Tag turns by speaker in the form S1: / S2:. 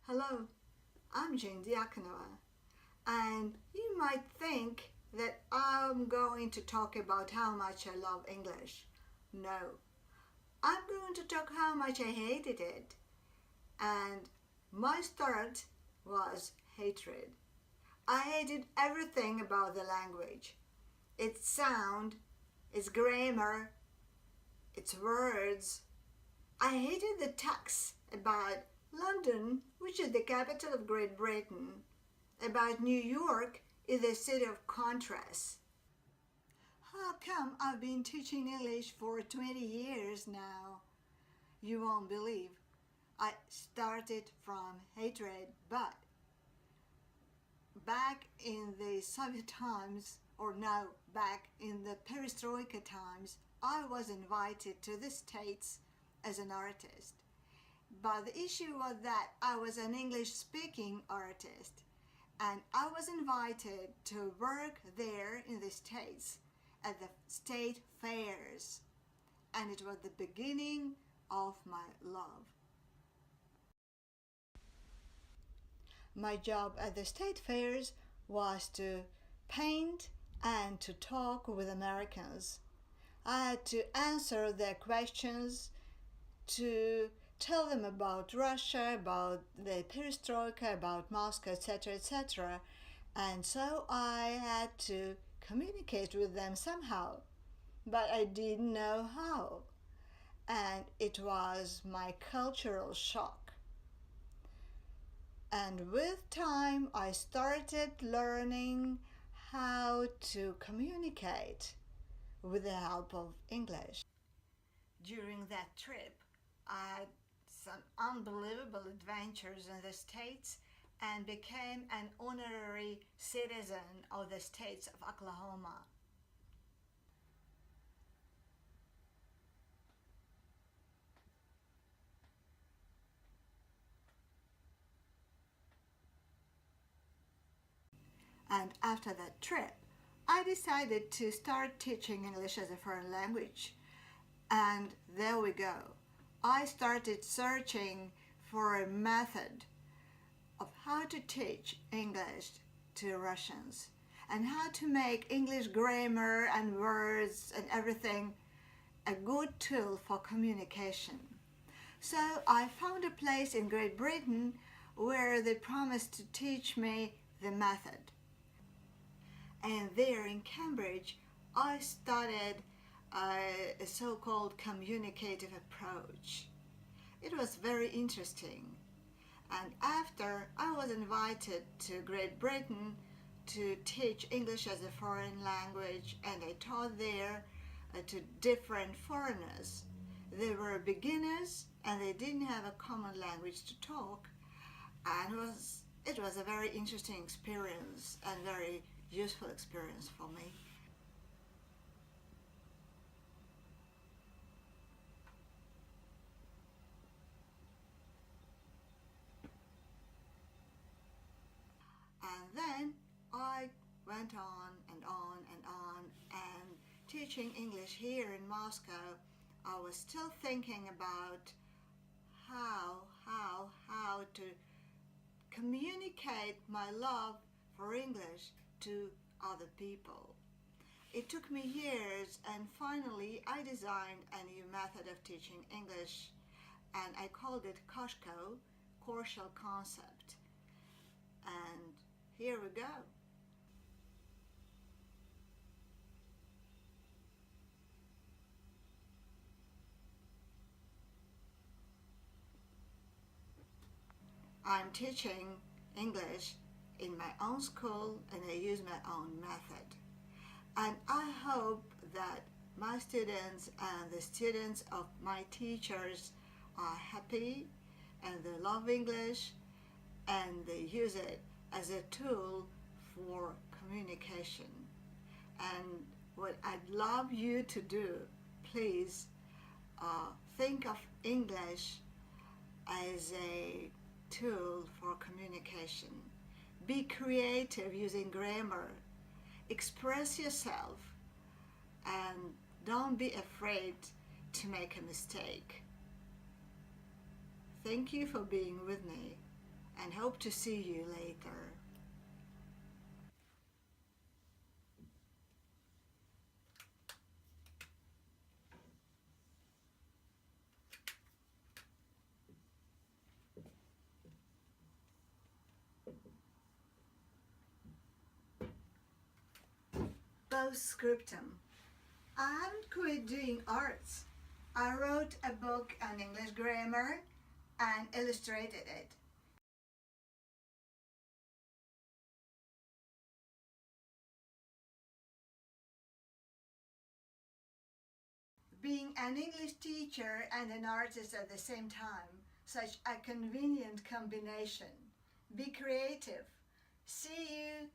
S1: Hello, I'm Evgenia Dьяконова, and you might think that I'm going to talk about how much I love English. No, I'm going to talk how much I hated it, and my start was hatred. I hated everything about the language. Its sound, its grammar, its words. I hated the text about London, which is the capital of Great Britain, about New York, is the city of contrast. How come I've been teaching English for 20 years now? You won't believe. I started from hatred, but back in the Soviet times, or no, back in the Perestroika times, I was invited to the States as an artist. But the issue was that I was an English-speaking artist, and I was invited to work there in the States at the state fairs, and it was the beginning of my love. My job at the state fairs was to paint and to talk with Americans. I had to answer their questions, to tell them about Russia, about the perestroika, about Moscow, etc., etc. And so I had to communicate with them somehow, but I didn't know how. And it was my cultural shock. And with time, I started learning how to communicate with the help of English. During that trip, I had some unbelievable adventures in the States and became an honorary citizen of the states of Oklahoma. And after that trip, I decided to start teaching English as a foreign language. And there we go. I started searching for a method of how to teach English to Russians and how to make English grammar and words and everything a good tool for communication. So I found a place in Great Britain where they promised to teach me the method. And there in Cambridge, I studied a so-called communicative approach. It was very interesting. And after I was invited to Great Britain to teach English as a foreign language, and I taught there to different foreigners. They were beginners and they didn't have a common language to talk, and it was a very interesting experience and very useful experience for me. And then I went on and on and on, and teaching English here in Moscow, I was still thinking about how to communicate my love for English to other people. It took me years, and finally I designed a new method of teaching English, and I called it KOSHCO, Core Shell Concept. And here we go. I'm teaching English in my own school, and I use my own method. And I hope that my students and the students of my teachers are happy and they love English and they use it as a tool for communication. And what I'd love you to do, please think of English as a tool for communication. Be creative using grammar. Express yourself and don't be afraid to make a mistake. Thank you for being with me, and hope to see you later. Postscriptum. I haven't quit doing arts. I wrote a book on English grammar and illustrated it. Being an English teacher and an artist at the same time, such a convenient combination. Be creative. See you